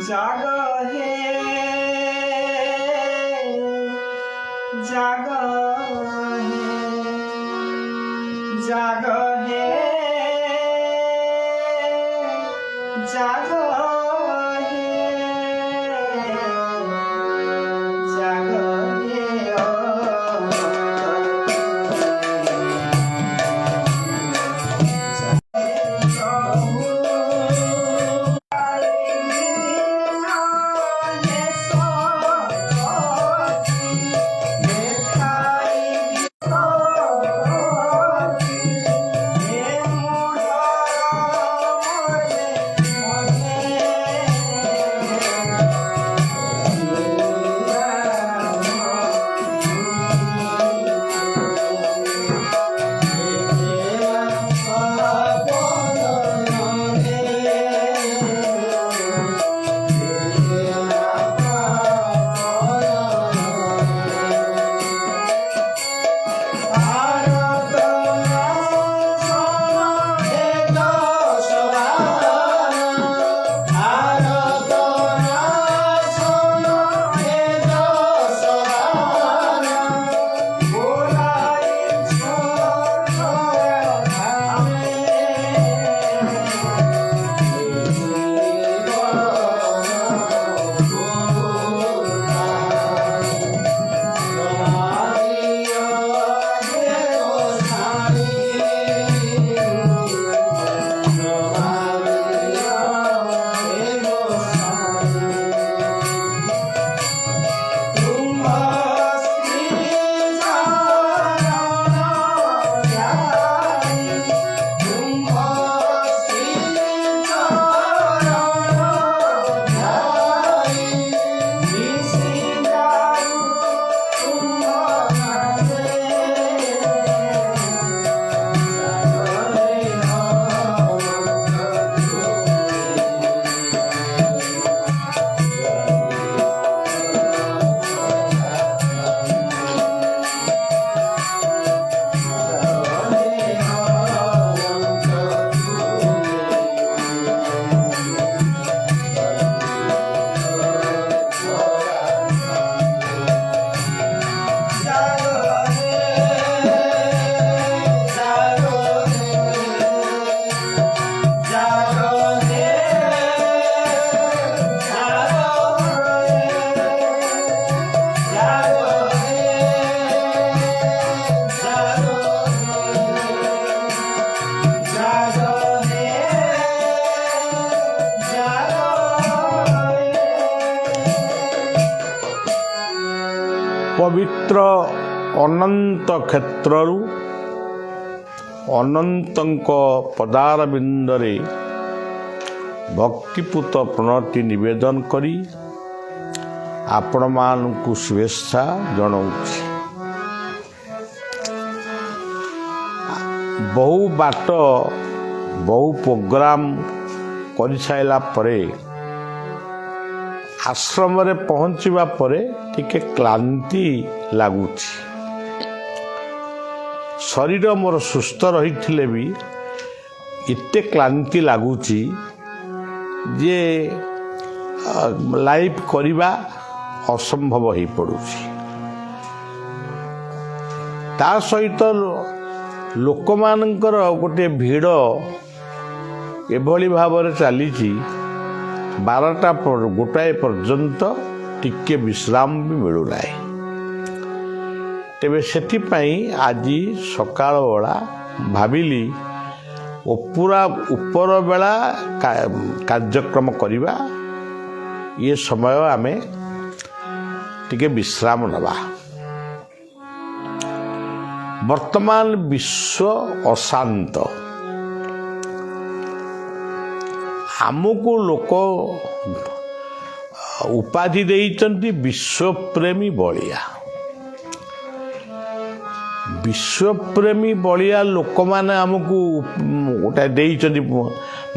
जाग हे जाग हे जाग हे जाग पवित्र अनंत क्षेत्रु अनंतंक पदार बिंदरे भक्तिपूत प्रणति निवेदन करी आपण मानकु शुभेच्छा जनाऊँगी। बहु बाट बहु प्रोग्राम कर साइला परे आश्रम रे पहुँचवा परे टिके क्लांति लगुच। शरीर मोर सुस्थ रही भी इते क्लांति लगुच जे लाइफ करिबा असंभव हो पड़ुछि। ता सहित लोक मानकर गोटे भीड़ एभली भाव चली 12टा गोटाए पर्यंत टिके विश्राम भी मिलूना। तेबे सेथिपाई आज सकाळ बेला भाविली पूरा ऊपर बेला कार्यक्रम करिबा। ये समय आमे टिके विश्राम नबा। वर्तमान विश्व अशांत। आमको लोक उपाधि देइचंती विश्वप्रेमी बलिया। विश्वप्रेमी बलिया लोक माने आमको गोटे देइचंती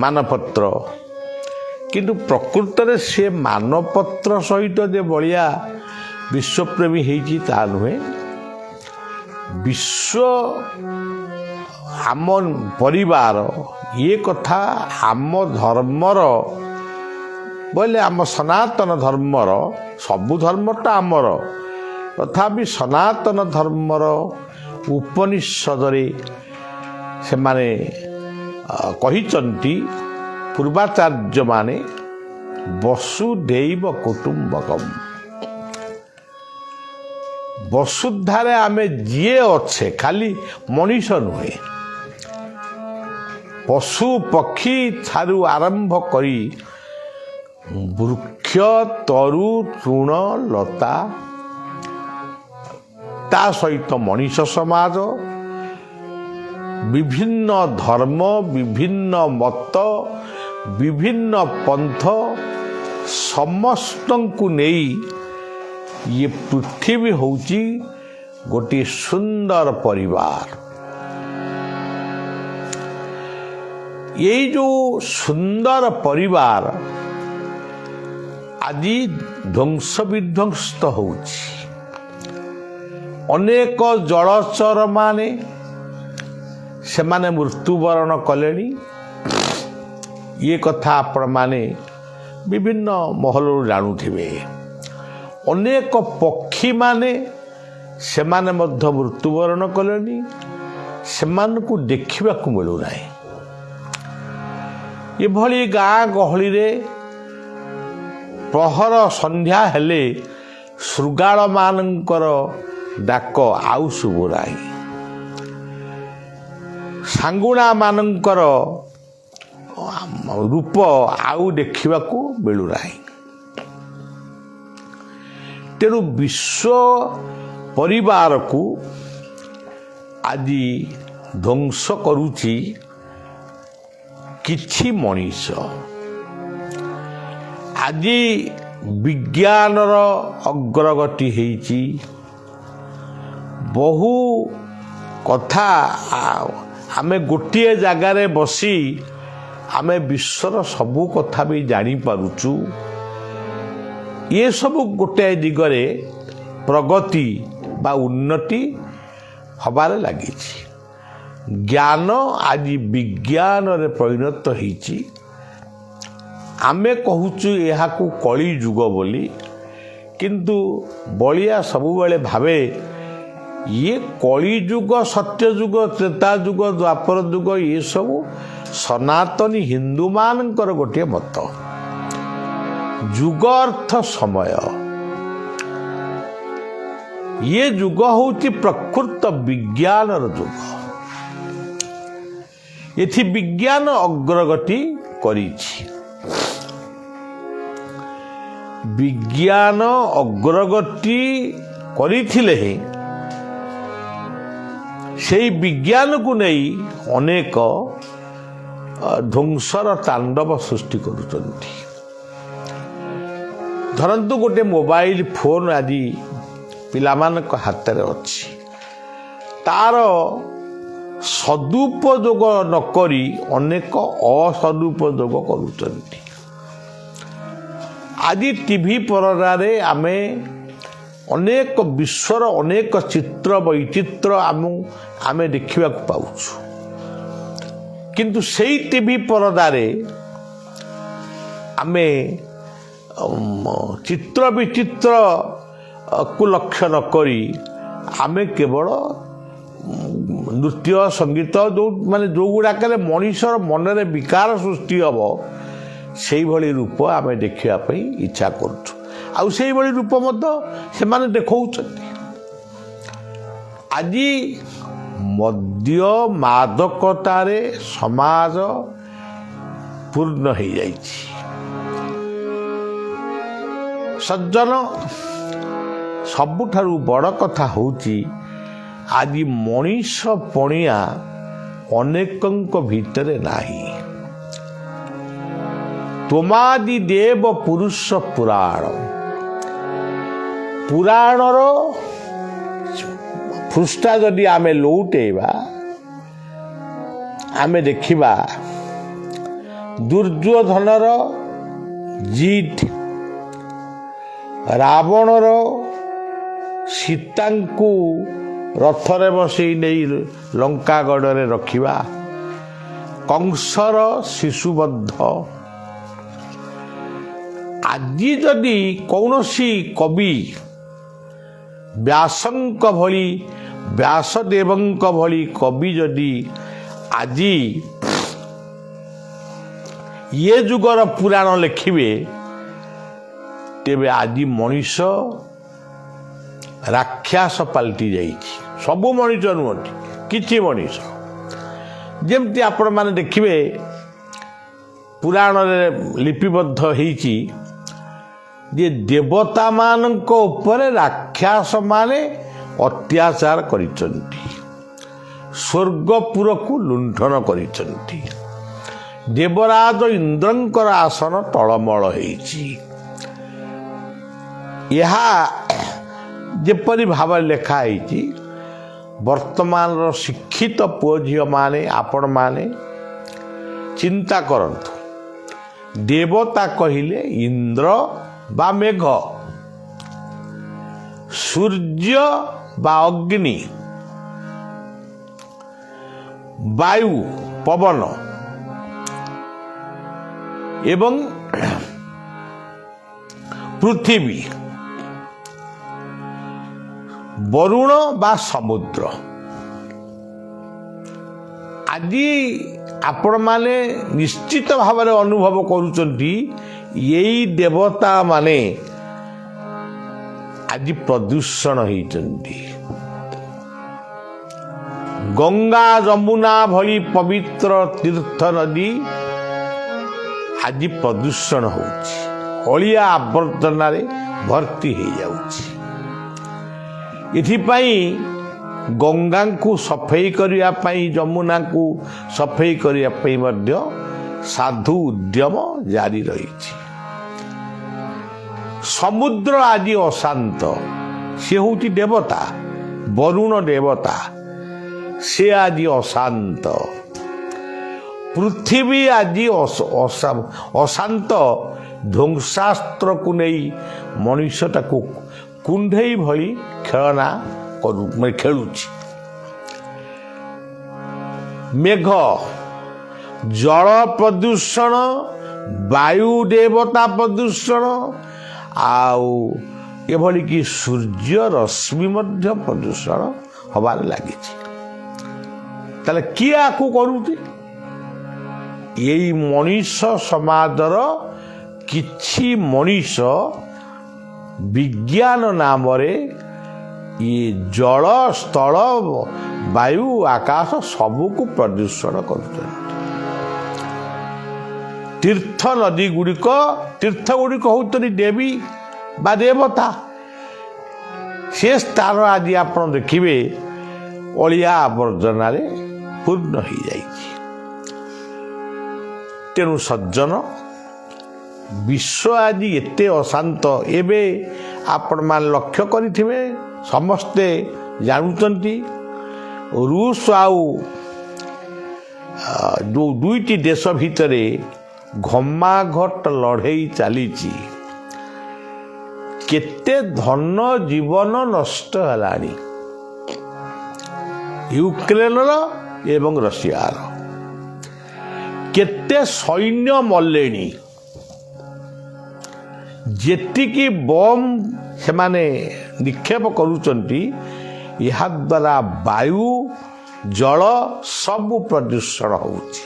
मानपत्र, किंतु प्रकृत रे से मानपत्र सहित जे बलिया विश्वप्रेमी हेची ता नुहे। विश्व आम परिवार ये कथा आम धर्मर ବୋଇଲେ ଆମ ସନାତନ ଧର୍ମର ସବୁ ଧର୍ମଟା ଆମର, ତଥାପି ସନାତନ ଧର୍ମର ଉପନିଷଦରେ ସେମାନେ କହିଛନ୍ତି, ପୂର୍ବାଚାର୍ଯ୍ୟମାନେ ବସୁଧୈବ କୁଟୁମ୍ବକମ୍, ବସୁଧାରେ ଆମେ ଯିଏ ଅଛେ, ଖାଲି ମଣିଷ ନୁହେଁ, ପଶୁ ପକ୍ଷୀ ଠାରୁ ଆରମ୍ଭ କରି ବୃକ୍ଷ ତରୁ ତୃଣ ଲତା, ତା ସହିତ ମଣିଷ ସମାଜ, ବିଭିନ୍ନ ଧର୍ମ, ବିଭିନ୍ନ ମତ, ବିଭିନ୍ନ ପନ୍ଥ, ସମସ୍ତଙ୍କୁ ନେଇ ଇଏ ପୃଥିବୀ ହେଉଛି ଗୋଟିଏ ସୁନ୍ଦର ପରିବାର। ଏଇ ଯେଉଁ ସୁନ୍ଦର ପରିବାର ଆଜି ଧ୍ୱଂସ ବିଧ୍ୱଂସ ହେଉଛି। ଅନେକ ଜଳଚରମାନେ ସେମାନେ ମୃତ୍ୟୁବରଣ କଲେଣି। ଇଏ କଥା ଆପଣମାନେ ବିଭିନ୍ନ ମହଲରୁ ଜାଣୁଥିବେ। ଅନେକ ପକ୍ଷୀମାନେ ସେମାନେ ମଧ୍ୟ ମୃତ୍ୟୁବରଣ କଲେଣି, ସେମାନଙ୍କୁ ଦେଖିବାକୁ ମିଳୁନାହିଁ। ଏଭଳି ଗାଁ ଗହଳିରେ ପ୍ରହର ସନ୍ଧ୍ୟା ହେଲେ ଶୃଗାଳମାନଙ୍କର ଡାକ ଆଉ ଶୁଭୁନାହିଁ, ଶାଙ୍ଗୁଣାମାନଙ୍କର ରୂପ ଆଉ ଦେଖିବାକୁ ମିଳୁନାହିଁ। ତେଣୁ ବିଶ୍ୱ ପରିବାରକୁ ଆଜି ଧ୍ୱଂସ କରୁଛି କିଛି ମଣିଷ। ଆଜି ବିଜ୍ଞାନର ଅଗ୍ରଗତି ହେଇଛି, ବହୁ କଥା ଆମେ ଗୋଟିଏ ଜାଗାରେ ବସି ଆମେ ବିଶ୍ୱର ସବୁ କଥା ବି ଜାଣିପାରୁଛୁ। ଏସବୁ ଗୋଟାଏ ଦିଗରେ ପ୍ରଗତି ବା ଉନ୍ନତି ହେବାରେ ଲାଗିଛି। ଜ୍ଞାନ ଆଜି ବିଜ୍ଞାନରେ ପରିଣତ ହେଇଛି। ଆମେ କହୁଛୁ ଏହାକୁ କଳି ଯୁଗ ବୋଲି, କିନ୍ତୁ ବଳିଆ ସବୁବେଳେ ଭାବେ ଇଏ କଳି ଯୁଗ, ସତ୍ୟ ଯୁଗ, ତ୍ରେତା ଯୁଗ, ଦ୍ୱାପର ଯୁଗ, ଏସବୁ ସନାତନୀ ହିନ୍ଦୁମାନଙ୍କର ଗୋଟିଏ ମତ। ଯୁଗ ଅର୍ଥ ସମୟ। ଇଏ ଯୁଗ ହେଉଛି ପ୍ରକୃତ ବିଜ୍ଞାନର ଯୁଗ। ଏଠି ବିଜ୍ଞାନ ଅଗ୍ରଗତି କରିଛି। ବିଜ୍ଞାନ ଅଗ୍ରଗତି କରିଥିଲେ ହିଁ ସେଇ ବିଜ୍ଞାନକୁ ନେଇ ଅନେକ ଧ୍ୱଂସର ତାଣ୍ଡବ ସୃଷ୍ଟି କରୁଛନ୍ତି। ଧରନ୍ତୁ ଗୋଟେ ମୋବାଇଲ ଫୋନ ଆଜି ପିଲାମାନଙ୍କ ହାତରେ ଅଛି, ତାର ସଦୁପଯୋଗ ନକରି ଅନେକ ଅସଦୁପଯୋଗ କରୁଛନ୍ତି। ଆଜି ଟିଭି ପରଦାରେ ଆମେ ଅନେକ ବିଶ୍ୱର ଅନେକ ଚିତ୍ର ବୈଚିତ୍ର୍ୟ ଆମେ ଦେଖିବାକୁ ପାଉଛୁ, କିନ୍ତୁ ସେଇ ଟିଭି ପରଦାରେ ଆମେ ଚିତ୍ର ବିଚିତ୍ରକୁ ଲକ୍ଷ୍ୟ ନ କରି ଆମେ କେବଳ ନୃତ୍ୟ ସଙ୍ଗୀତ ଯେଉଁଗୁଡ଼ାକରେ ମଣିଷର ମନରେ ବିକାର ସୃଷ୍ଟି ହେବ ସେଇଭଳି ରୂପ ଆମେ ଦେଖିବା ପାଇଁ ଇଚ୍ଛା କରୁଛୁ। ଆଉ ସେଇଭଳି ରୂପ ମଧ୍ୟ ସେମାନେ ଦେଖାଉଛନ୍ତି। ଆଜି ମଦ୍ୟ ମାଦକତାରେ ସମାଜ ପୂର୍ଣ୍ଣ ହେଇଯାଇଛି। ସଜ୍ଜନ, ସବୁଠାରୁ ବଡ଼ କଥା ହେଉଛି ଆଜି ମଣିଷ ପଣିଆ ଅନେକଙ୍କ ଭିତରେ ନାହିଁ। ତୋମାଦି ଦେବ ପୁରୁଷ ପୁରାଣ, ପୁରାଣର ପୃଷ୍ଠା ଯଦି ଆମେ ଲଉଟେଇବା ଆମେ ଦେଖିବା ଦୁର୍ଯ୍ୟୋଧନର ଜିଦ୍, ରାବଣର ସୀତାଙ୍କୁ ରଥରେ ବସେଇ ନେଇ ଲଙ୍କାଗଡ଼ରେ ରଖିବା, କଂସର ଶିଶୁବଦ୍ଧ, ଆଜି ଯଦି କୌଣସି କବି ବ୍ୟାସଙ୍କ ଭଳି ବ୍ୟାସଦେବଙ୍କ ଭଳି କବି ଯଦି ଆଜି ଏ ଯୁଗର ପୁରାଣ ଲେଖିବେ, ତେବେ ଆଜି ମଣିଷ ରାକ୍ଷସ ପାଲଟି ଯାଇଛି। ସବୁ ମଣିଷ ନୁହନ୍ତି, କିଛି ମଣିଷ। ଯେମିତି ଆପଣମାନେ ଦେଖିବେ ପୁରାଣରେ ଲିପିବଦ୍ଧ ହେଇଛି ଯେ ଦେବତାମାନଙ୍କ ଉପରେ ରାକ୍ଷସମାନେ ଅତ୍ୟାଚାର କରିଛନ୍ତି, ସ୍ୱର୍ଗପୁରକୁ ଲୁଣ୍ଠନ କରିଛନ୍ତି, ଦେବରାଜ ଇନ୍ଦ୍ରଙ୍କର ଆସନ ଟଳମଳ ହେଇଛି। ଏହା ଯେପରି ଭାବରେ ଲେଖା ହେଇଛି, ବର୍ତ୍ତମାନର ଶିକ୍ଷିତ ପୁଅ ଝିଅମାନେ ଆପଣମାନେ ଚିନ୍ତା କରନ୍ତୁ। ଦେବତା କହିଲେ ଇନ୍ଦ୍ର ବା ମେଘ, ସୂର୍ଯ୍ୟ ବା ଅଗ୍ନି, ବାୟୁ ପବନ ଏବଂ ପୃଥିବୀ, ବରୁଣ ବା ସମୁଦ୍ର। ଆଜି ଆପଣମାନେ ନିଶ୍ଚିତ ଭାବରେ ଅନୁଭବ କରୁଛନ୍ତି ଏଇ ଦେବତାମାନେ ଆଜି ପ୍ରଦୂଷଣ ହେଇଛନ୍ତି। ଗଙ୍ଗା ଯମୁନା ଭଳି ପବିତ୍ର ତୀର୍ଥ ନଦୀ ଆଜି ପ୍ରଦୂଷଣ ହେଉଛି, ଅଳିଆ ଆବର୍ଜନାରେ ଭର୍ତ୍ତି ହେଇଯାଉଛି। ଏଥିପାଇଁ ଗଙ୍ଗାଙ୍କୁ ସଫେଇ କରିବା ପାଇଁ, ଯମୁନାକୁ ସଫେଇ କରିବା ପାଇଁ ମଧ୍ୟ ସାଧୁ ଉଦ୍ୟମ ଜାରି ରହିଛି। ସମୁଦ୍ର ଆଜି ଅଶାନ୍ତ, ସେ ହେଉଛି ଦେବତା, ବରୁଣ ଦେବତା, ସେ ଆଜି ଅଶାନ୍ତ। ପୃଥିବୀ ଆଜି ଅଶାନ୍ତ, ଧ୍ୱଂସାସ୍ତ୍ରକୁ ନେଇ ମଣିଷଟାକୁ କୁଣ୍ଢେଇ ଭଳି ଖେଳନା ଖେଳୁଛି। ମେଘ, ଜଳ ପ୍ରଦୂଷଣ, ବାୟୁ ଦେବତା ପ୍ରଦୂଷଣ, ଆଉ ଏଭଳିକି ସୂର୍ଯ୍ୟ ରଶ୍ମି ମଧ୍ୟ ପ୍ରଦୂଷଣ ହେବାରେ ଲାଗିଛି। ତାହେଲେ କିଏ ଆକୁ କରୁଛି? ଏଇ ମଣିଷ ସମାଜର କିଛି ମଣିଷ ବିଜ୍ଞାନ ନାମରେ ଇଏ ଜଳ, ସ୍ଥଳ, ବାୟୁ, ଆକାଶ ସବୁକୁ ପ୍ରଦୂଷଣ କରୁଛନ୍ତି। ତୀର୍ଥ ନଦୀ ଗୁଡ଼ିକ, ତୀର୍ଥ ଗୁଡ଼ିକ ହେଉଛନ୍ତି ଦେବୀ ବା ଦେବତା। ସେ ସ୍ଥାନ ଆଜି ଆପଣ ଦେଖିବେ ଅଳିଆ ଆବର୍ଜନାରେ ପୂର୍ଣ୍ଣ ହେଇଯାଇଛି। ତେଣୁ ସଜ୍ଜନ, ବିଶ୍ୱ ଆଜି ଏତେ ଅଶାନ୍ତ। ଏବେ ଆପଣମାନେ ଲକ୍ଷ୍ୟ କରିଥିବେ, ସମସ୍ତେ ଜାଣୁଛନ୍ତି, ରୁଷ ଆଉ ଦୁଇଟି ଦେଶ ଭିତରେ ଘମାଘଟ ଲଢ଼େଇ ଚାଲିଛି। କେତେ ଧନ ଜୀବନ ନଷ୍ଟ ହେଲାଣି, ୟୁକ୍ରେନର ଏବଂ ରଷିଆର। କେତେ ସୈନ୍ୟ ମଲେଣି, ଯେତିକି ବମ୍ ସେମାନେ ନିକ୍ଷେପ କରୁଛନ୍ତି, ଏହାଦ୍ୱାରା ବାୟୁ, ଜଳ ସବୁ ପ୍ରଦୂଷଣ ହେଉଛି।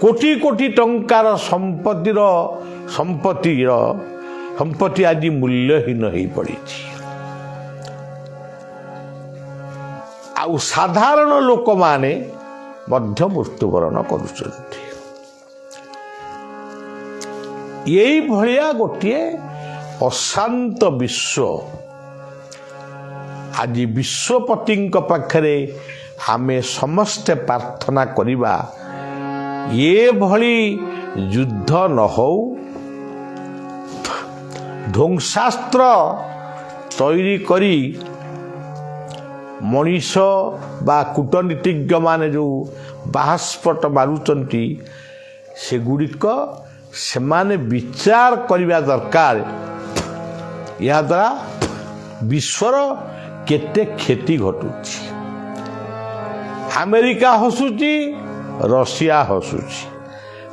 କୋଟି କୋଟି ଟଙ୍କାର ସମ୍ପତ୍ତି ଆଜି ମୂଲ୍ୟହୀନ ହୋଇପଡ଼ିଛି। ଆଉ ସାଧାରଣ ଲୋକମାନେ ମଧ୍ୟ ମୃତ୍ୟୁବରଣ କରୁଛନ୍ତି। ଏଇଭଳିଆ ଗୋଟିଏ ଅଶାନ୍ତ ବିଶ୍ୱ। ଆଜି ବିଶ୍ୱପତିଙ୍କ ପାଖରେ ଆମେ ସମସ୍ତେ ପ୍ରାର୍ଥନା କରିବା, ଏଭଳି ଯୁଦ୍ଧ ନ ହଉ, ଧ୍ୱଂସାସ୍ତ୍ର ତୈରି କରି ମଣିଷ ବା କୂଟନୀତିଜ୍ଞମାନେ ଯେଉଁ ବାହାସ୍ଫୋଟ ମାରୁଛନ୍ତି, ସେଗୁଡ଼ିକ ସେମାନେ ବିଚାର କରିବା ଦରକାର। ଏହାଦ୍ୱାରା ବିଶ୍ୱର କେତେ କ୍ଷତି ଘଟୁଛି। ଆମେରିକା ହସୁଛି, ରଷିଆ ହସୁଛି,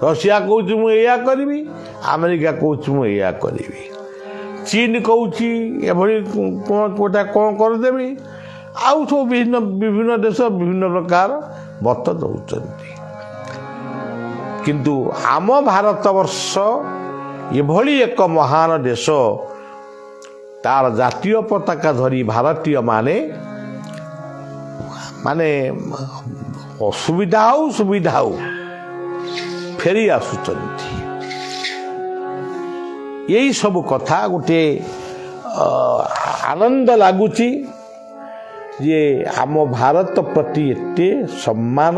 ରଷିଆ କହୁଛି ମୁଁ ଏଇଆ କରିବି, ଆମେରିକା କହୁଛି ମୁଁ ଏଇଆ କରିବି, ଚୀନ କହୁଛି ଏଭଳି କୋଟା କ'ଣ କରିଦେବି, ଆଉ ସବୁ ବିଭିନ୍ନ ଦେଶ ବିଭିନ୍ନ ପ୍ରକାର ମତ ଦେଉଛନ୍ତି। କିନ୍ତୁ ଆମ ଭାରତବର୍ଷ ଏଭଳି ଏକ ମହାନ ଦେଶ, ତାର ଜାତୀୟ ପତାକା ଧରି ଭାରତୀୟମାନେ ମାନେ ଅସୁବିଧା ହଉ ସୁବିଧା ହଉ ଫେରି ଆସୁଛନ୍ତି। ଏଇ ସବୁ କଥା ଗୋଟିଏ ଆନନ୍ଦ ଲାଗୁଛି ଯେ ଆମ ଭାରତ ପ୍ରତି ଏତେ ସମ୍ମାନ,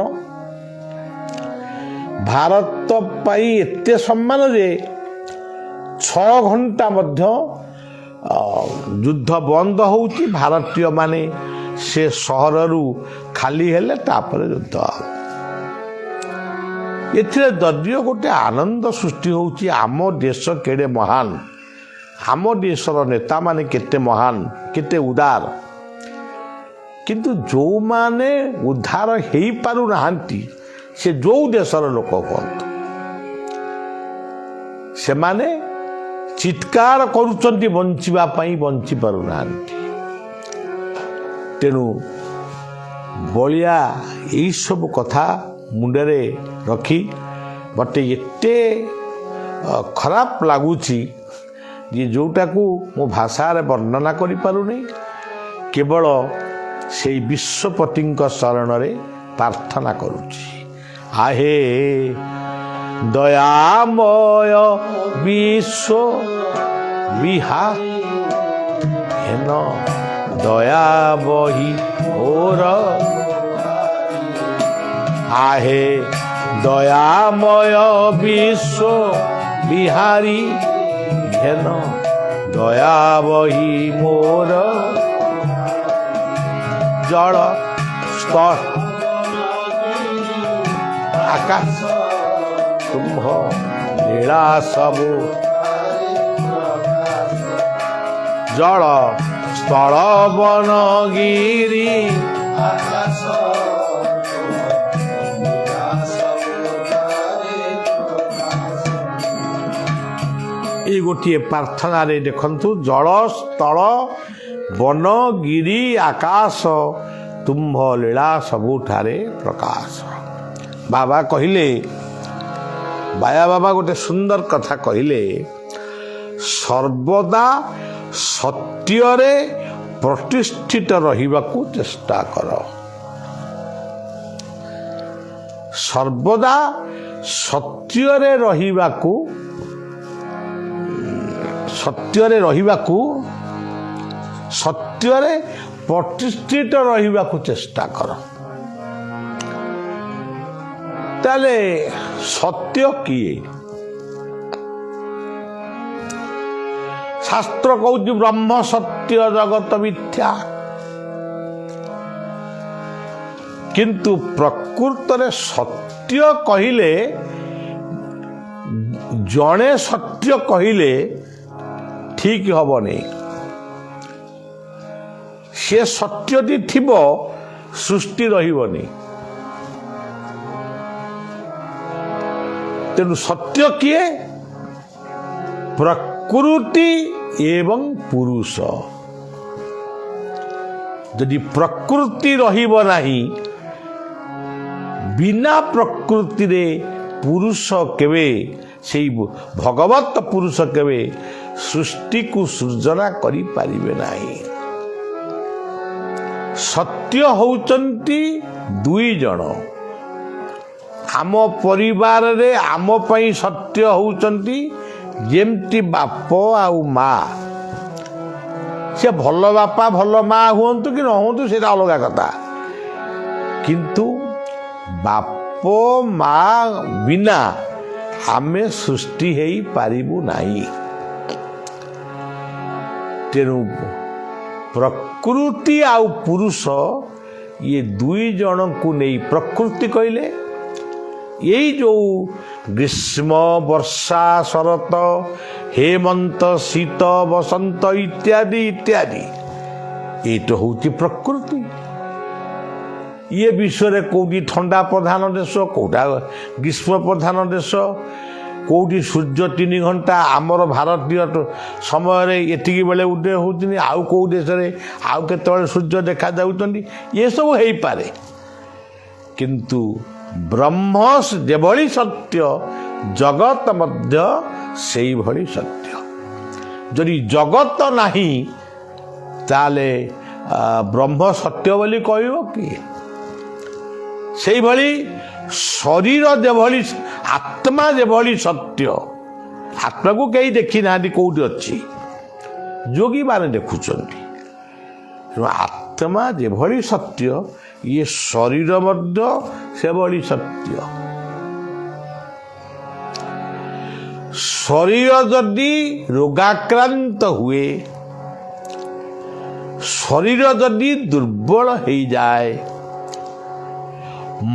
ଭାରତ ପାଇଁ ଏତେ ସମ୍ମାନ ଯେ 6 ଘଣ୍ଟା ମଧ୍ୟ ଯୁଦ୍ଧ ବନ୍ଦ ହେଉଛି, ଭାରତୀୟମାନେ ସେ ସହରରୁ ଖାଲି ହେଲେ ତାପରେ ଯୁଦ୍ଧ ହେବ। ଏଥିରେ ଯଦିଓ ଗୋଟେ ଆନନ୍ଦ ସୃଷ୍ଟି ହେଉଛି, ଆମ ଦେଶ କେଡ଼େ ମହାନ, ଆମ ଦେଶର ନେତାମାନେ କେତେ ମହାନ, କେତେ ଉଦାର, କିନ୍ତୁ ଯେଉଁମାନେ ଉଦ୍ଧାର ହେଇପାରୁନାହାନ୍ତି, ସେ ଯେଉଁ ଦେଶର ଲୋକ ହୁଅନ୍ତୁ, ସେମାନେ ଚିତ୍କାର କରୁଛନ୍ତି ବଞ୍ଚିବା ପାଇଁ, ବଞ୍ଚି ପାରୁନାହାନ୍ତି। ତେଣୁ ବଳିଆ ଏଇସବୁ କଥା ମୁଣ୍ଡରେ ରଖି ମୋତେ ଏତେ ଖରାପ ଲାଗୁଛି ଯେ ଯେଉଁଟାକୁ ମୁଁ ଭାଷାରେ ବର୍ଣ୍ଣନା କରିପାରୁନି, କେବଳ ସେଇ ବିଶ୍ୱପତିଙ୍କ ଶରଣରେ ପ୍ରାର୍ଥନା କରୁଛି। आहे दयामय विश्व विहान दया बही ओर आहे दयामय विश्व बिहारी घेन दया बही मोर जल स्तर आकाश कुंभ लीला सबु जल स्थल वन गिरी ये गोटे प्रार्थना रे देखंतु जल स्थल वन गिरी आकाश तुम्भ लीला सबुठारे प्रकाश। बाबा कहले, बाया बाबा गोटे सुंदर कथा कहले, सर्वदा सत्यरे प्रतिष्ठित रहिबाकू चेष्टा कर। सर्वदा सत्यरे रहिबाकू सत्यरे प्रतिष्ठित रहिबाकू चेष्टा कर। ताले सत्य किए? शास्त्र कहूँ ब्रह्म सत्य जगत मिथ्या, किंतु प्रकृत रे सत्य कहिले जड़े सत्य कहिले ठीक हबनी। से सत्यटी थिबो सृष्टि रहिबनी। तेणु सत्य किए? प्रकृति एवं पुरुष। यदि प्रकृति रहिब नाही, बिना प्रकृति रे पुरुष केवे से भगवत पुरुष केवे सृष्टि को सृजना करि पारिबे नाही। सत्य होउचंती दुई जण। आम परिवार रे आम पई सत्य होउचंती जेमती बाप आउ माँ। से भल बापा भल माँ हुंतु कि न हुंतु सेटा अलग कथा, किंतु बाप माँ बिना आमे सृष्टि हेई पारिबु नाही। तेणु प्रकृति आउ पुरुष ये दुई जन को नहीं। प्रकृति कहले यही जो ग्रीष्म वर्षा शरत हेमंत शीत बसंत इत्यादि इत्यादि ये तो होती प्रकृति। ଇଏ ବିଶ୍ୱରେ କେଉଁଠି ଥଣ୍ଡା ପ୍ରଧାନ ଦେଶ, କେଉଁଟା ଗ୍ରୀଷ୍ମ ପ୍ରଧାନ ଦେଶ, କେଉଁଠି ସୂର୍ଯ୍ୟ 3 ଘଣ୍ଟା ଆମର ଭାରତୀୟ ସମୟରେ ଏତିକି ବେଳେ ଉଦୟ ହେଉଛନ୍ତି, ଆଉ କେଉଁ ଦେଶରେ ଆଉ କେତେବେଳେ ସୂର୍ଯ୍ୟ ଦେଖାଯାଉଛନ୍ତି, ଏସବୁ ହେଇପାରେ। କିନ୍ତୁ ବ୍ରହ୍ମ ଯେଭଳି ସତ୍ୟ, ଜଗତ ମଧ୍ୟ ସେଇଭଳି ସତ୍ୟ। ଯଦି ଜଗତ ନାହିଁ ତାହେଲେ ବ୍ରହ୍ମ ସତ୍ୟ ବୋଲି କହିବ କିଏ? ସେଇଭଳି ଶରୀର ଯେଭଳି, ଆତ୍ମା ଯେଭଳି ସତ୍ୟ, ଆତ୍ମାକୁ କେହି ଦେଖି ନାହାନ୍ତି କେଉଁଠି ଅଛି, ଯୋଗୀମାନେ ଦେଖୁଛନ୍ତି। ତେଣୁ ଆତ୍ମା ଯେଭଳି ସତ୍ୟ, ଇଏ ଶରୀର ମଧ୍ୟ ସେଭଳି ସତ୍ୟ। ଶରୀର ଯଦି ରୋଗାକ୍ରାନ୍ତ ହୁଏ, ଶରୀର ଯଦି ଦୁର୍ବଳ ହେଇଯାଏ,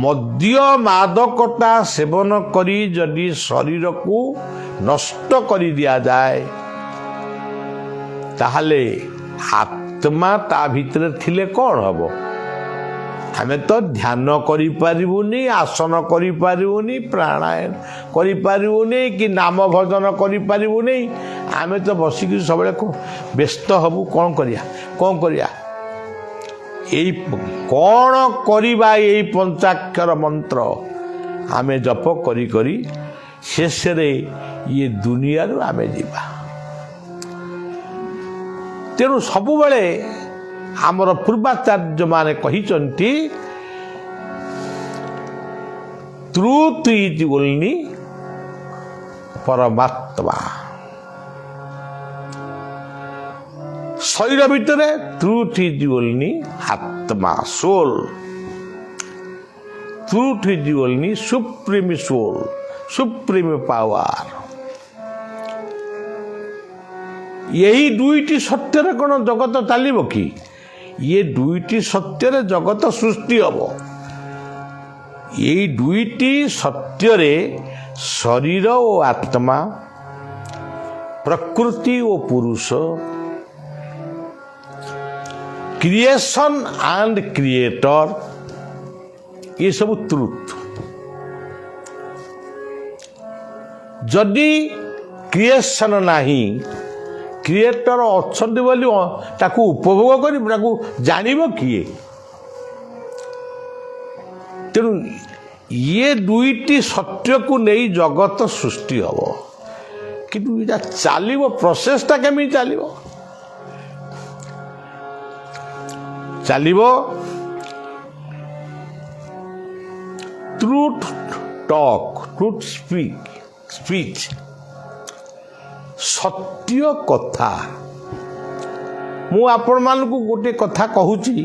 ମଦ୍ୟ ମାଦକତା ସେବନ କରି ଯଦି ଶରୀରକୁ ନଷ୍ଟ କରି ଦିଆଯାଏ, ତାହେଲେ ଆତ୍ମା ତା ଭିତରେ ଥିଲେ କ'ଣ ହବ? ଆମେ ତ ଧ୍ୟାନ କରିପାରିବୁନି, ଆସନ କରିପାରିବୁନି, ପ୍ରାଣାୟାମ କରିପାରିବୁନି, କି ନାମ ଭଜନ କରିପାରିବୁନି। ଆମେ ତ ବସିକି ସବୁବେଳେ ବ୍ୟସ୍ତ ହବୁ, କ'ଣ କରିବା? ଏଇ କ'ଣ କରିବା? ଏଇ ପଞ୍ଚାକ୍ଷର ମନ୍ତ୍ର ଆମେ ଜପ କରି କରି ଶେଷରେ ଇଏ ଦୁନିଆରୁ ଆମେ ଯିବା। ତେଣୁ ସବୁବେଳେ ଆମର ପୂର୍ବାଚାର୍ଯ୍ୟମାନେ କହିଛନ୍ତି, ଟ୍ରୁଥ୍ ଇଜ୍ ଓନ୍ଲି ପରମାତ୍ମା। ଶରୀର ଭିତରେ ଟ୍ରୁଥ୍ ଇଜ୍ ଓନ୍ଲି ଆତ୍ମା, soul. Truth is only supreme soul, supreme power. ଏହି ଦୁଇଟି ସତ୍ୟରେ କ'ଣ ଜଗତ ଚାଲିବ କି? ଇଏ ଦୁଇଟି ସତ୍ୟରେ ଜଗତ ସୃଷ୍ଟି ହେବ। ଏଇ ଦୁଇଟି ସତ୍ୟରେ ଶରୀର ଓ ଆତ୍ମା, ପ୍ରକୃତି ଓ ପୁରୁଷ, କ୍ରିଏସନ୍ ଆଣ୍ଡ କ୍ରିଏଟର, ଏସବୁ ଟ୍ରୁଥ୍। ଯଦି କ୍ରିଏସନ୍ ନାହିଁ, କ୍ରିଏଟର ଅଛନ୍ତି ବୋଲି ତାକୁ ଉପଭୋଗ କରିବ, ତାକୁ ଜାଣିବ କିଏ? ତେଣୁ ଇଏ ଦୁଇଟି ସତ୍ୟକୁ ନେଇ ଜଗତ ସୃଷ୍ଟି ହେବ। କିନ୍ତୁ ଏଇଟା ଚାଲିବ, ପ୍ରୋସେସଟା କେମିତି ଚାଲିବ? ଟ୍ରୁଥ୍ ଟକ୍, ଟ୍ରୁଥ୍ ସ୍ପିଚ୍, ସତ୍ୟ କଥା। ମୁଁ ଆପଣମାନଙ୍କୁ ଗୋଟେ କଥା କହୁଛି,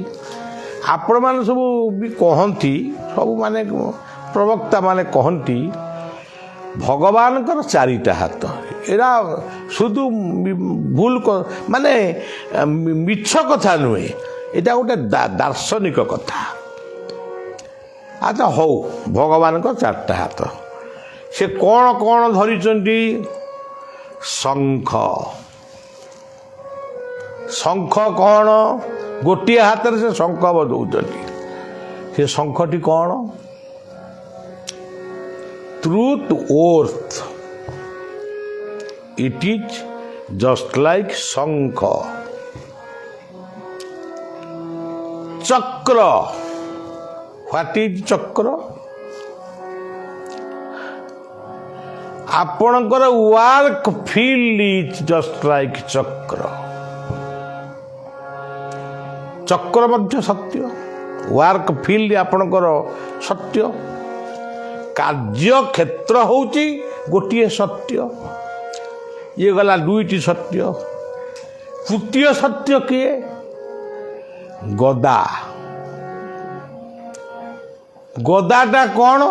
ଆପଣମାନେ ସବୁ ବି କହନ୍ତି, ସବୁ ମାନେ ପ୍ରବକ୍ତା ମାନେ କହନ୍ତି, ଭଗବାନଙ୍କର 4ଟା ହାତ। ଏରା শুধু ଭୁଲ ମାନେ ମିଛ କଥା ନୁହେଁ, ଏଇଟା ଗୋଟେ ଦାର୍ଶନିକ କଥା। ଆଚ୍ଛା ହଉ, ଭଗବାନଙ୍କ 4ଟା ହାତ, ସେ କ'ଣ କ'ଣ ଧରିଛନ୍ତି? ଶଙ୍ଖ। ଶଙ୍ଖ କ'ଣ? ଗୋଟିଏ ହାତରେ ସେ ଶଙ୍ଖ ବଜଉଛନ୍ତି। ସେ ଶଙ୍ଖଟି କ'ଣ? Truth worth. It is just like ଶଙ୍ଖ। ଚକ୍ର। ହ୍ୱାଟ୍ ଇଜ୍ ଚକ୍ର? ଆପଣଙ୍କର work field is just like ଚକ୍ର। ଚକ୍ର ମଧ୍ୟ ସତ୍ୟ, ୱାର୍କ ଫିଲ୍ଡ ଆପଣଙ୍କର ସତ୍ୟ, କାର୍ଯ୍ୟକ୍ଷେତ୍ର ହେଉଛି ଗୋଟିଏ ସତ୍ୟ। ଇଏ ଗଲା 2ଟି ସତ୍ୟ। ତୃତୀୟ ସତ୍ୟ କିଏ? ଗଦା। ଗଦାଟା କ'ଣ?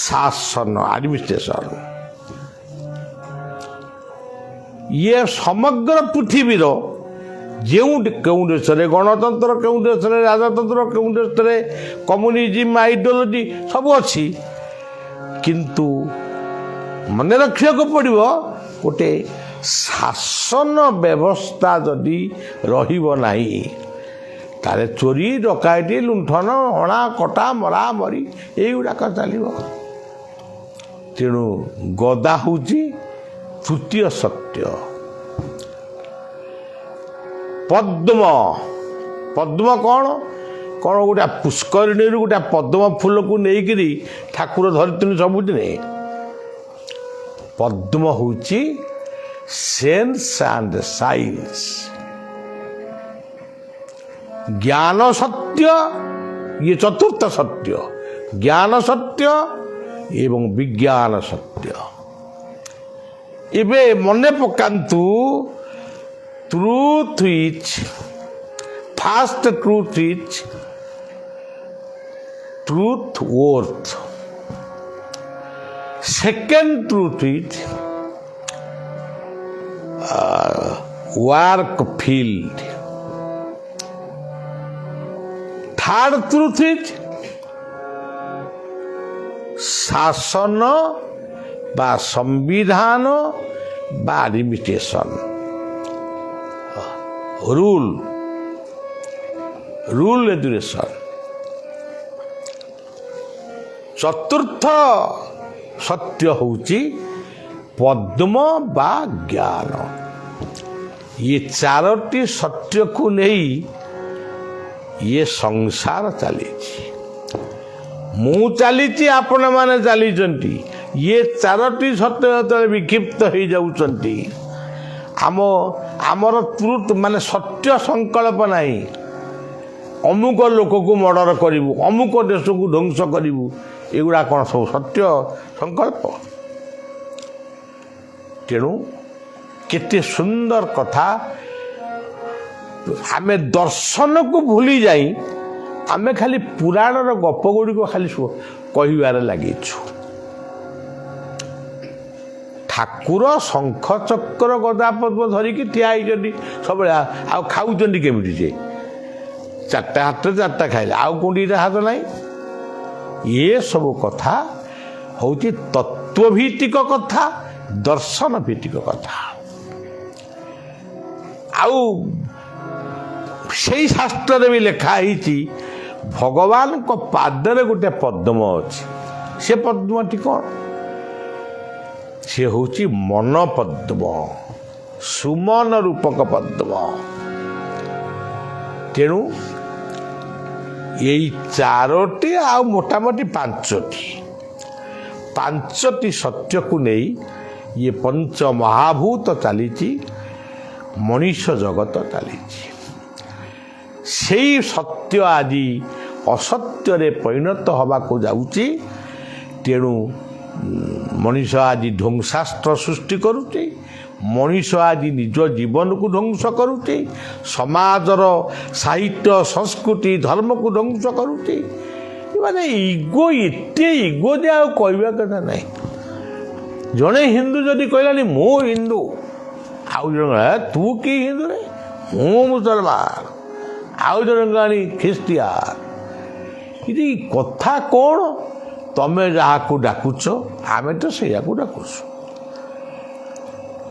ଶାସନ, ଆଡମିନିଷ୍ଟ୍ରେସନ। ଇଏ ସମଗ୍ର ପୃଥିବୀର କେଉଁ ଦେଶରେ ଗଣତନ୍ତ୍ର, କେଉଁ ଦେଶରେ ରାଜତନ୍ତ୍ର, କେଉଁ ଦେଶରେ କମ୍ୟୁନିଜିମ୍, ଆଇଡିଓଲୋଜି ସବୁ ଅଛି। କିନ୍ତୁ ମନେ ରଖିବାକୁ ପଡ଼ିବ, ଗୋଟେ ଶାସନ ବ୍ୟବସ୍ଥା ଯଦି ରହିବ ନାହିଁ, ତାହେଲେ ଚୋରି ଡକାୟତି ଲୁଣ୍ଠନ ହଣା କଟା ମରା ମରି ଏଇଗୁଡ଼ାକ ଚାଲିବ। ତେଣୁ ଗଦା ହେଉଛି ତୃତୀୟ ସତ୍ୟ। ପଦ୍ମ, ପଦ୍ମ କ'ଣ କ'ଣ ଗୋଟେ ପୁଷ୍କରିଣୀରୁ ଗୋଟେ ପଦ୍ମ ଫୁଲକୁ ନେଇକିରି ଠାକୁର ଧରିଥିଲେ ସବୁଦିନେ। ପଦ୍ମ ହେଉଛି ସେନ୍ସ ଆଣ୍ଡ ସାଇନ୍ସ। ଜ୍ଞାନ ସତ୍ୟ, ଇଏ ଚତୁର୍ଥ ସତ୍ୟ। ଜ୍ଞାନ ସତ୍ୟ ଏବଂ ବିଜ୍ଞାନ ସତ୍ୟ। ଏବେ ମନେ ପକାନ୍ତୁ, truth is first truth is truth worth. Second truth is work field. Third truth is শাসন বা সংবিধান বা লিমিটেশন, রুল এডুকেশন। চতুর্থ সত্য হচ্ছে পদ্ম বা জ্ঞান। ইয়ে চারটি সত্যକୁ ନେଇ ଇଏ ସଂସାର ଚାଲିଛି। ମୁଁ ଚାଲିଛି, ଆପଣମାନେ ଚାଲିଛନ୍ତି। ଇଏ ଚାରୋଟି ସତ୍ୟ ଯେତେବେଳେ ବିକ୍ଷିପ୍ତ ହେଇଯାଉଛନ୍ତି, ଆମର ଟ୍ରୁଥ୍ ମାନେ ସତ୍ୟ ସଂକଳ୍ପ ନାହିଁ। ଅମୁକ ଲୋକକୁ ମର୍ଡର କରିବୁ, ଅମୁକ ଦେଶକୁ ଧ୍ୱଂସ କରିବୁ, ଏଗୁଡ଼ା କ'ଣ ସବୁ ସତ୍ୟ ସଂକଳ୍ପ? ତେଣୁ କେତେ ସୁନ୍ଦର କଥା। ଆମେ ଦର୍ଶନକୁ ଭୁଲି ଯାଇ ଆମେ ଖାଲି ପୁରାଣର ଗପ ଗୁଡ଼ିକ ଖାଲି କହିବାରେ ଲାଗିଛୁ। ଠାକୁର ଶଙ୍ଖ ଚକ୍ର ଗଦା ପଦ୍ମ ଧରିକି ଠିଆ ହେଇଛନ୍ତି ସବୁବେଳେ। ଆଉ ଖାଉଛନ୍ତି କେମିତି? ଯେ ଚାରିଟା ହାତରେ ଚାରିଟା ଖାଇଲେ, ଆଉ କୋଉଠିଟା ହାତ ନାହିଁ। ଏସବୁ କଥା ହେଉଛି ତତ୍ତ୍ୱଭିତ୍ତିକ କଥା, ଦର୍ଶନ ଭିତ୍ତିକ କଥା। ଆଉ ସେଇ ଶାସ୍ତ୍ରରେ ବି ଲେଖା ହେଇଛି, ଭଗବାନଙ୍କ ପାଦରେ ଗୋଟେ ପଦ୍ମ ଅଛି। ସେ ପଦ୍ମଟି କ'ଣ? ସେ ହେଉଛି ମନ ପଦ୍ମ, ସୁମନ ରୂପକ ପଦ୍ମ। ତେଣୁ ଏଇ ଚାରୋଟି ଆଉ ମୋଟାମୋଟି ପାଞ୍ଚଟି ସତ୍ୟକୁ ନେଇ ଇଏ ପଞ୍ଚ ମହାଭୂତ ଚାଲିଛି, ମଣିଷ ଜଗତ ଚାଲିଛି। ସେଇ ସତ୍ୟ ଆଜି ଅସତ୍ୟରେ ପରିଣତ ହେବାକୁ ଯାଉଛି। ତେଣୁ ମଣିଷ ଆଜି ଧ୍ୱଂସାସ୍ତ୍ର ସୃଷ୍ଟି କରୁଛି। ମଣିଷ ଆଜି ନିଜ ଜୀବନକୁ ଧ୍ୱଂସ କରୁଛି। ସମାଜର ସାହିତ୍ୟ, ସଂସ୍କୃତି, ଧର୍ମକୁ ଧ୍ୱଂସ କରୁଛି। ମାନେ ଇଗୋ, ଏତେ ଇଗୋ ଯେ ଆଉ କହିବା କଥା ନାହିଁ। ଜଣେ ହିନ୍ଦୁ ଯଦି କହିଲାନି ମୁଁ ହିନ୍ଦୁ, ଆଉ ଜଣେ ତୁ କି ହିନ୍ଦୁରେ, ମୁଁ ମୁସଲମାନ, ଆଉ ଜଣେ ଗାଣି ଖ୍ରୀଷ୍ଟିଆନ। ଏଠି କଥା କ'ଣ? ତମେ ଯାହାକୁ ଡାକୁଛ ଆମେ ତ ସେଇଆକୁ ଡାକୁଛୁ।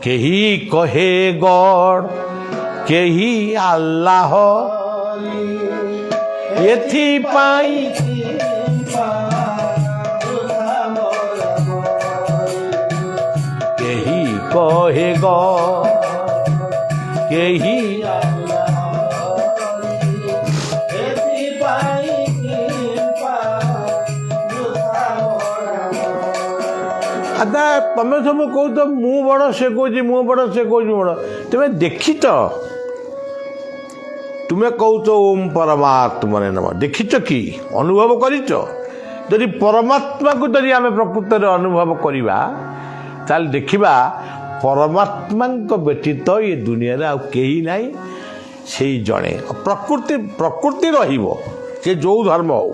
କେହି କହେ ଗଡ୍, କେହି ଆଲ୍ଲାହ, ଏଥିପାଇଁ କେହି କହେ ଗଡ୍, କେହି ଆଦା ତମେ ସବୁ କହୁଛ ମୁଁ ବଡ଼, ସେ କହୁଛି ମୁଁ ବଡ଼, ସେ କହୁଛି ବଡ଼। ତୁମେ ଦେଖିଛ? ତୁମେ କହୁଛ ଓମ୍ ପରମାତ୍ମନେ ନମଃ, ଦେଖିଛ କି? ଅନୁଭବ କରିଛ? ଯଦି ପରମାତ୍ମାକୁ ଯଦି ଆମେ ପ୍ରକୃତରେ ଅନୁଭବ କରିବା, ତାହେଲେ ଦେଖିବା ପରମାତ୍ମାଙ୍କ ବ୍ୟତୀତ ଏ ଦୁନିଆରେ ଆଉ କେହି ନାହିଁ। ସେଇ ଜଣେ ପ୍ରକୃତି ରହିବ, ସେ ଯେଉଁ ଧର୍ମ ହଉ।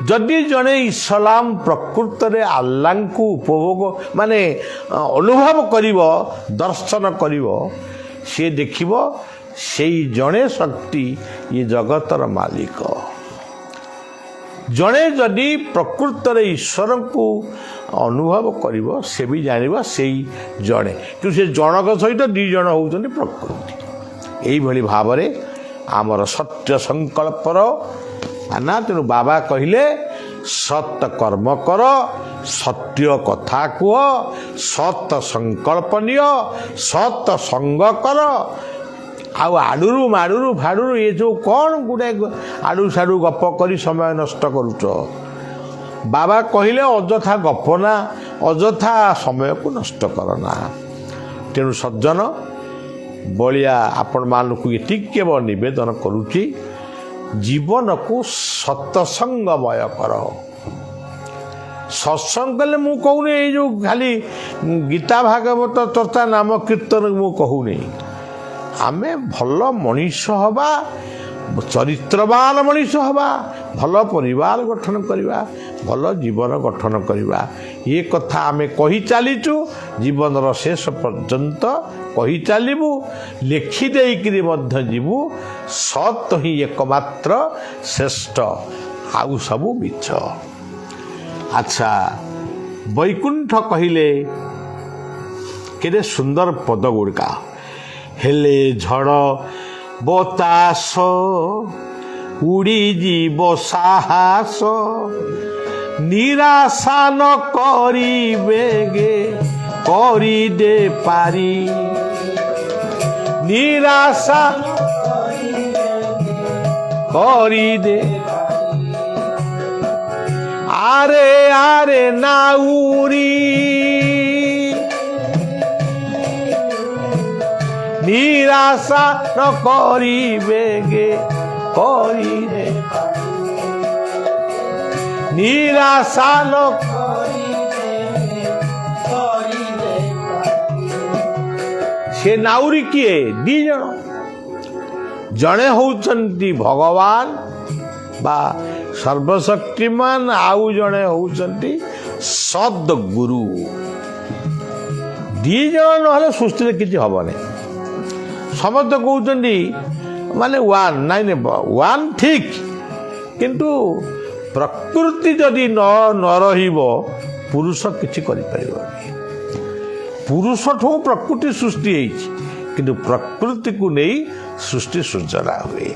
ଯଦି ଜଣେ ଇସଲାମ ପ୍ରକୃତରେ ଆଲ୍ଲାଙ୍କୁ ଉପଭୋଗ ମାନେ ଅନୁଭବ କରିବ, ଦର୍ଶନ କରିବ, ସେ ଦେଖିବ ସେଇ ଜଣେ ଶକ୍ତି ଇଏ ଜଗତର ମାଲିକ। ଜଣେ ଯଦି ପ୍ରକୃତରେ ଈଶ୍ୱରଙ୍କୁ ଅନୁଭବ କରିବ, ସେ ବି ଜାଣିବ ସେଇ ଜଣେ। କିନ୍ତୁ ସେ ଜଣକ ସହିତ ଦୁଇ ଜଣ ହେଉଛନ୍ତି ପ୍ରକୃତି। ଏଇଭଳି ଭାବରେ ଆମର ସତ୍ୟ ସଂକଳ୍ପର ନା। ତେଣୁ ବାବା କହିଲେ ସତ କର୍ମ କର, ସତ୍ୟ କଥା କୁହ, ସତ ସଂକଳ୍ପ ନିଅ, ସତ ସଙ୍ଗ କର। ଆଉ ଆଡ଼ୁରୁ ମାଡ଼ୁରୁ ଫାଡ଼ୁରୁ ଏ ଯେଉଁ କ'ଣ ଗୁଡ଼ାଏ ଆଡ଼ୁ ସାଡ଼ୁ ଗପ କରି ସମୟ ନଷ୍ଟ କରୁଛ। ବାବା କହିଲେ ଅଯଥା ଗପ ନା, ଅଯଥା ସମୟକୁ ନଷ୍ଟ କର ନା। ତେଣୁ ସଜ୍ଜନ ବଳିଆ ଆପଣମାନଙ୍କୁ ଏତିକି କେବଳ ନିବେଦନ କରୁଛି, ଜୀବନକୁ ସତସଙ୍ଗମୟ କର। ସତ୍ସଙ୍ଗ କଲେ ମୁଁ କହୁନି ଏଇ ଯେଉଁ ଖାଲି ଗୀତା ଭାଗବତ ଚର୍ଚ୍ଚା ନାମ କୀର୍ତ୍ତନ ମୁଁ କହୁନି। ଆମେ ଭଲ ମଣିଷ ହେବା, ଚରିତ୍ରବାନ ମଣିଷ ହେବା, ଭଲ ପରିବାର ଗଠନ କରିବା, ଭଲ ଜୀବନ ଗଠନ କରିବା। ଏ କଥା ଆମେ କହି ଚାଲିଛୁ, ଜୀବନର ଶେଷ ପର୍ଯ୍ୟନ୍ତ କହି ଚାଲିବୁ, ଲେଖି ଦେଇକରି ମଧ୍ୟ ଯିବୁ। ସତ୍ ହିଁ ଏକମାତ୍ର ଶ୍ରେଷ୍ଠ, ଆଉ ସବୁ ମିଛ। ଆଚ୍ଛା, ବୈକୁଣ୍ଠ କହିଲେ କେତେ ସୁନ୍ଦର ପଦ ଗୁଡ଼ିକା। ହେଲେ ଝଡ଼ ବତାସ ଉଡ଼ିଯିବ ସାହସ, ନିରାଶା ନ କରିବେଗେ କରିଦେ ପାରି। ନିରାଶା କରିଦେ আরে আরে নাউরি, নিরাশা ন করিবে গে করিবে, নিরাশা ন সে নাউরি কিଏ? ଦି ଜଣ। ଜଣେ ହେଉଛନ୍ତି ଭଗବାନ ବା ସର୍ବଶକ୍ତିମାନ, ଆଉ ଜଣେ ହେଉଛନ୍ତି ସଦ୍ଗୁରୁ। ଦି ଜଣ ନହେଲେ ସୃଷ୍ଟିରେ କିଛି ହେବନି। ସମସ୍ତେ କହୁଛନ୍ତି ମାନେ ୱାନ୍, ନାଇଁ ୱାନ୍ ଠିକ୍, କିନ୍ତୁ ପ୍ରକୃତି ଯଦି ନ ରହିବ ପୁରୁଷ କିଛି କରିପାରିବନି। ପୁରୁଷଠୁ ପ୍ରକୃତି ସୃଷ୍ଟି ହେଇଛି, କିନ୍ତୁ ପ୍ରକୃତିକୁ ନେଇ ସୃଷ୍ଟି ସୂଚନା ହୁଏ।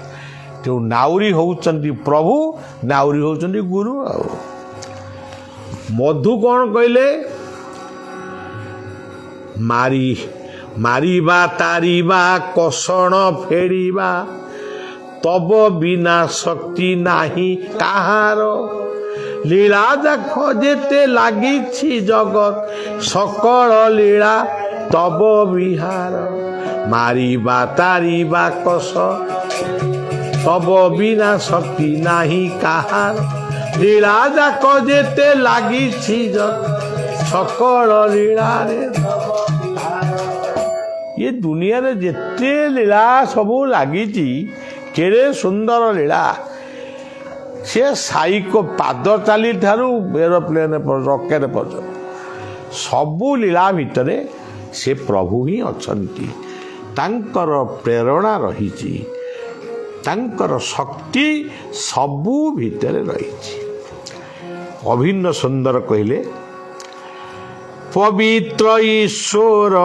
ତେଣୁ ନାଉରୀ ହେଉଛନ୍ତି ପ୍ରଭୁ, ନାଉରୀ ହେଉଛନ୍ତି ଗୁରୁ। ଆଉ ମଧୁ କ'ଣ କହିଲେ? ମାରିବା ତାରିବା କଷଣ ଫେରିବା, ତବ ବିନା ଶକ୍ତି ନାହିଁ କାହାର। ଲୀଳା ଯାକ ଯେତେ ଲାଗିଛି ଜଗତ, ସକଳ ଲୀଳା ତବ ବିହାର। ମାରିବା ତାରିବା କଷ, তব বিনা শক্তি নাহি কাহার। লীলা যাক যেতে লাগিছি সকল লীলারে। ଏ ଦୁନିଆରେ ଯେତେ ଲୀଳା ସବୁ ଲାଗିଛି, କେଡ଼େ ସୁନ୍ଦର ଲୀଳା। ସେ ସାଇକ ପାଦ ଚାଲିଠାରୁ ଏରୋପ୍ଲେନ୍ ରକେଟ୍ ପର୍ଯ୍ୟନ୍ତ ସବୁ ଲୀଳା ଭିତରେ ସେ ପ୍ରଭୁ ହିଁ ଅଛନ୍ତି। ତାଙ୍କର ପ୍ରେରଣା ରହିଛି, ତାଙ୍କର ଶକ୍ତି ସବୁ ଭିତରେ ରହିଛି। ଅଭିନ୍ନ ସୁନ୍ଦର କହିଲେ, ପବିତ୍ର ଈଶ୍ୱର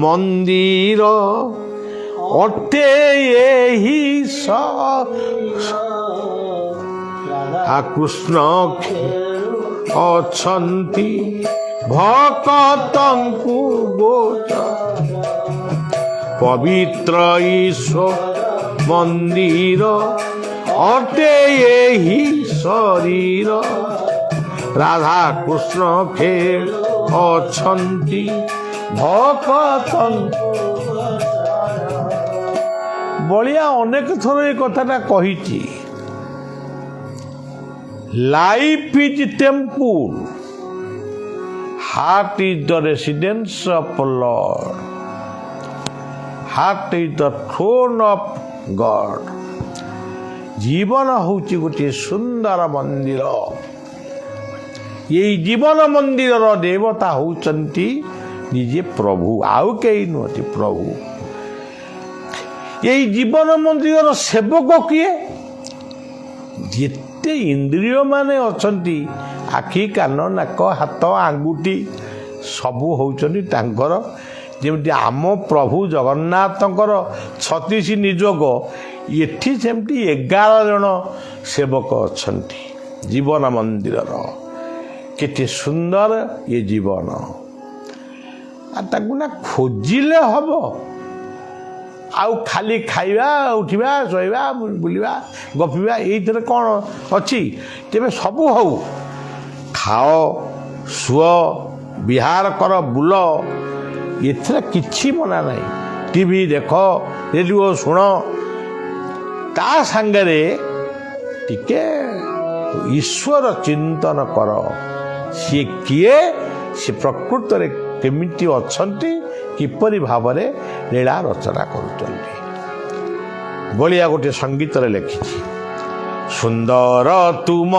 ମନ୍ଦିର ଅଟେ ଏହି କୃଷ୍ଣ ଅଛନ୍ତି ଭକ୍ତଙ୍କୁ ଗୋଚର। ପବିତ୍ର ଈଶ୍ୱର ମନ୍ଦିର ଅଟେ ଏହି ଶରୀର, ରାଧା କୃଷ୍ଣ ଖେଳ ଅଛନ୍ତି ଭକ୍ତଙ୍କୁ। ବଳିଆ ଅନେକ ଥର ଏ କଥାଟା କହିଛି। Life is temple, heart is the residence of Lord, heart is the throne of God. ଜୀବନ ହେଉଛି ଗୋଟିଏ ସୁନ୍ଦର ମନ୍ଦିର। ଏଇ ଜୀବନ ମନ୍ଦିରର ଦେବତା ହେଉଛନ୍ତି ନିଜେ ପ୍ରଭୁ, ଆଉ କେହି ନୁହନ୍ତି, ପ୍ରଭୁ। ଏଇ ଜୀବନ ମନ୍ଦିରର ସେବକ କିଏ? ଯେତେ ଇନ୍ଦ୍ରିୟ ମାନେ ଅଛନ୍ତି, ଆଖି କାନ ନାକ ହାତ ଆଙ୍ଗୁଠି ସବୁ ହେଉଛନ୍ତି ତାଙ୍କର ଯେମିତି ଆମ ପ୍ରଭୁ ଜଗନ୍ନାଥଙ୍କର 36 ନିଯୋଗ, ଏଠି ସେମିତି 11 ଜଣ ସେବକ ଅଛନ୍ତି ଜୀବନ ମନ୍ଦିରର। କେତେ ସୁନ୍ଦର ଏ ଜୀବନ, ଆଉ ତାକୁ ନା ଖୋଜିଲେ ହବ। ଆଉ ଖାଲି ଖାଇବା, ଉଠିବା, ଶୋଇବା, ବୁଲିବା, ଗପିବା ଏଇଥିରେ କ'ଣ ଅଛି? ତେବେ ସବୁ ହଉ, ଖାଅ, ଶୁଅ, ବିହାର କର, ବୁଲ, ଏଥିରେ କିଛି ମନା ନାହିଁ। ଟିଭି ଦେଖ, ରେଡ଼ିଓ ଶୁଣ, ତା ସାଙ୍ଗରେ ଟିକେ ଈଶ୍ୱର ଚିନ୍ତନ କର। ସିଏ କିଏ, ସେ ପ୍ରକୃତରେ କେମିତି ଅଛନ୍ତି, କିପରି ଭାବରେ ଲୀଳା ରଚନା କରୁଛନ୍ତି। ବଳିଆ ଗୋଟିଏ ସଙ୍ଗୀତରେ ଲେଖିଛି, ସୁନ୍ଦର ତୁମ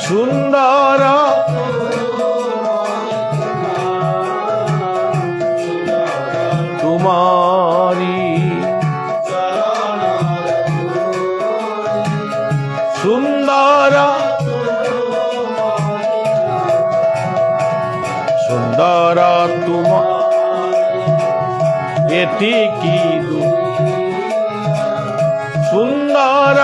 ସୁନ୍ଦର ତୁମରି ସୁନ୍ଦର ସୁନ୍ଦର ତୁମ ଏତିକି ସୁନ୍ଦର